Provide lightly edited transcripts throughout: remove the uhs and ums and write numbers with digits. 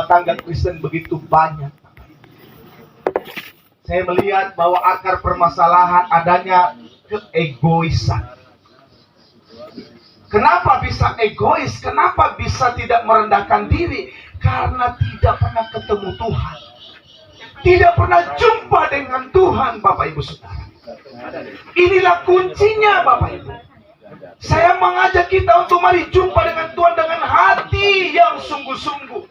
rumah tangga Kristen begitu banyak. Saya melihat bahwa akar permasalahan adanya keegoisan. Kenapa bisa egois? Kenapa bisa tidak merendahkan diri? Karena tidak pernah ketemu Tuhan. Tidak pernah jumpa dengan Tuhan, Bapak Ibu Saudara. Inilah kuncinya, Bapak Ibu. Saya mengajak kita untuk mari jumpa dengan Tuhan dengan hati yang sungguh-sungguh.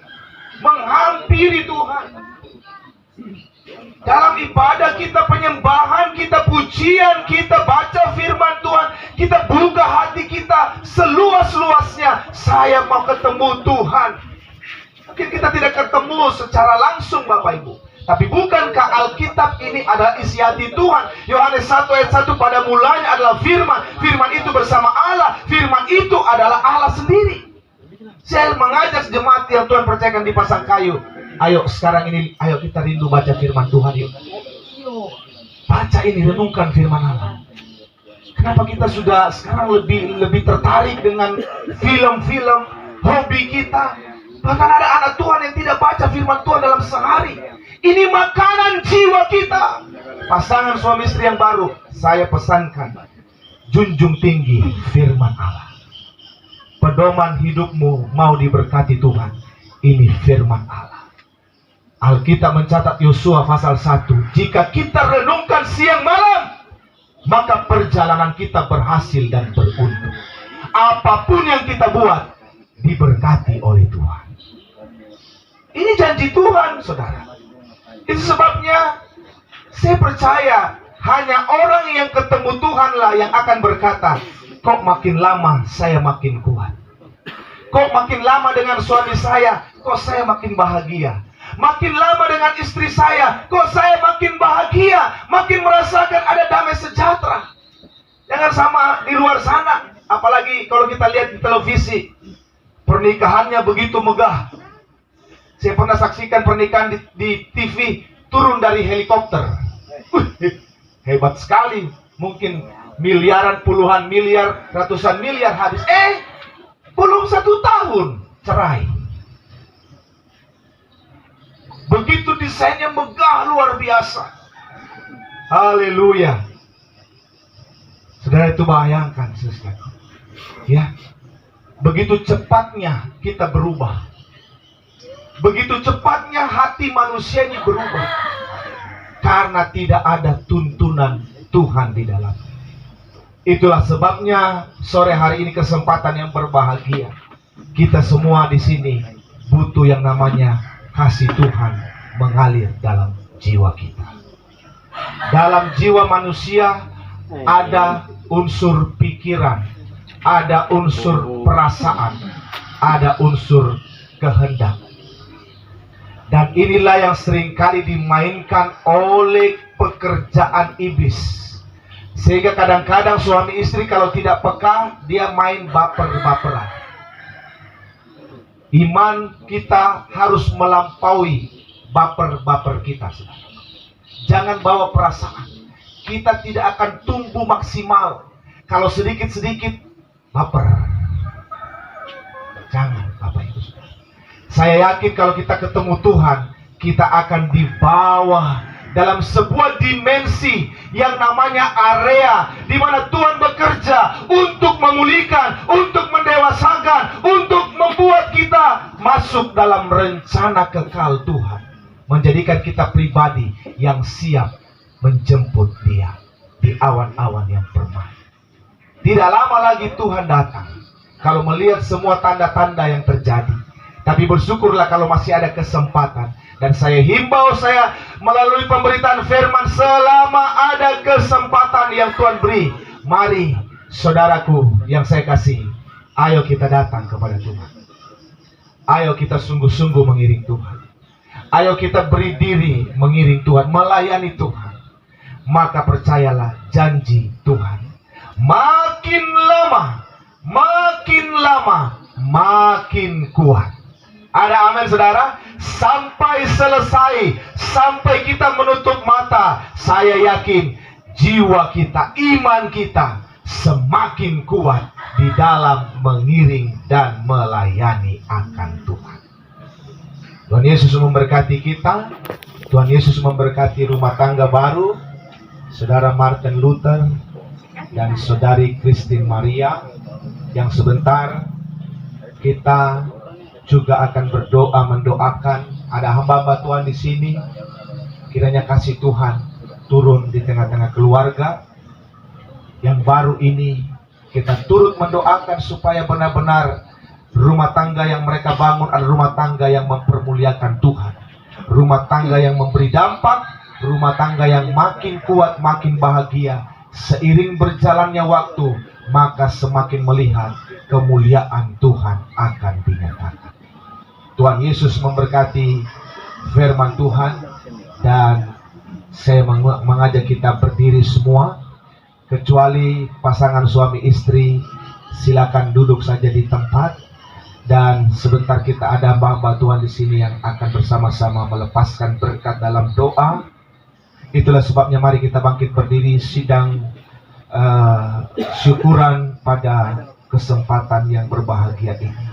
Menghampiri Tuhan. Dalam ibadah kita, penyembahan kita, pujian kita, baca firman Tuhan, kita buka hati kita seluas-luasnya. Saya mau ketemu Tuhan. Mungkin kita tidak ketemu secara langsung, Bapak Ibu. Tapi bukankah Alkitab ini adalah isi hati Tuhan? Yohanes 1 ayat 1, pada mulanya adalah firman. Firman itu bersama Allah. Firman itu adalah Allah sendiri. Saya mengajak jemaat yang Tuhan percayakan di Pasang Kayu. Ayo sekarang ini, ayo kita rindu baca firman Tuhan yuk. Baca ini, renungkan firman Allah. Kenapa kita sudah sekarang lebih tertarik dengan film-film, hobi kita. Bahkan ada anak Tuhan yang tidak baca firman Tuhan dalam sehari. Ini makanan jiwa kita. Pasangan suami istri yang baru, saya pesankan, junjung tinggi firman Allah. Pedoman hidupmu mau diberkati Tuhan, ini firman Allah. Alkitab mencatat Yosua pasal 1, jika kita renungkan siang malam, maka perjalanan kita berhasil dan beruntung. Apapun yang kita buat, diberkati oleh Tuhan. Ini janji Tuhan, saudara. Itu sebabnya saya percaya hanya orang yang ketemu Tuhanlah yang akan berkata, kok makin lama saya makin kuat. Kok makin lama dengan suami saya, kok saya makin bahagia. Makin lama dengan istri saya, kok saya makin bahagia, makin merasakan ada damai sejahtera. Jangan sama di luar sana. Apalagi kalau kita lihat di televisi, pernikahannya begitu megah. Saya pernah saksikan pernikahan di TV, turun dari helikopter. Hebat sekali. Mungkin miliaran, puluhan miliar, ratusan miliar habis. Belum 1 tahun cerai. Begitu desainnya megah luar biasa. Haleluya. Saudara, itu bayangkan, saudara. Ya, begitu cepatnya kita berubah. Begitu cepatnya hati manusia ini berubah. Karena tidak ada tuntunan Tuhan di dalam. Itulah sebabnya sore hari ini kesempatan yang berbahagia. Kita semua di sini butuh yang namanya kasih Tuhan mengalir dalam jiwa kita. Dalam jiwa manusia ada unsur pikiran, ada unsur perasaan, ada unsur kehendak. Dan inilah yang seringkali dimainkan oleh pekerjaan iblis. Sehingga kadang-kadang suami istri kalau tidak peka, dia main baper-baperan. Iman kita harus melampaui baper-baper kita. Jangan bawa perasaan. Kita tidak akan tumbuh maksimal kalau sedikit-sedikit baper. Jangan, Bapak Ibu. Saya yakin kalau kita ketemu Tuhan, kita akan dibawa dalam sebuah dimensi yang namanya area di mana Tuhan bekerja untuk memulihkan, untuk mendewasakan, untuk membuat kita masuk dalam rencana kekal Tuhan, menjadikan kita pribadi yang siap menjemput Dia di awan-awan yang permai. Tidak lama lagi Tuhan datang. Kalau melihat semua tanda-tanda yang terjadi, tapi bersyukurlah kalau masih ada kesempatan. Dan saya himbau, saya melalui pemberitaan firman, selama ada kesempatan yang Tuhan beri, mari saudaraku yang saya kasih, ayo kita datang kepada Tuhan. Ayo kita sungguh-sungguh mengiring Tuhan. Ayo kita beri diri mengiring Tuhan, melayani Tuhan. Maka percayalah janji Tuhan, makin lama, makin kuat. Ada amin, saudara? Sampai selesai, sampai kita menutup mata, saya yakin jiwa kita, iman kita semakin kuat di dalam mengiring dan melayani akan Tuhan. Tuhan Yesus memberkati kita. Tuhan Yesus memberkati rumah tangga baru Saudara Martin Luther dan Saudari Christine Maria, yang sebentar kita juga akan berdoa mendoakan. Ada hamba-hamba Tuhan di sini. Kiranya kasih Tuhan turun di tengah-tengah keluarga yang baru ini. Kita turut mendoakan supaya benar-benar rumah tangga yang mereka bangun adalah rumah tangga yang mempermuliakan Tuhan, rumah tangga yang memberi dampak, rumah tangga yang makin kuat, makin bahagia. Seiring berjalannya waktu, maka semakin melihat kemuliaan Tuhan akan dinyatakan. Tuhan Yesus memberkati firman Tuhan, dan saya mengajak kita berdiri semua, kecuali pasangan suami istri, silakan duduk saja di tempat. Dan sebentar kita ada hamba Tuhan di sini yang akan bersama-sama melepaskan berkat dalam doa. Itulah sebabnya mari kita bangkit berdiri, sidang syukuran pada kesempatan yang berbahagia ini.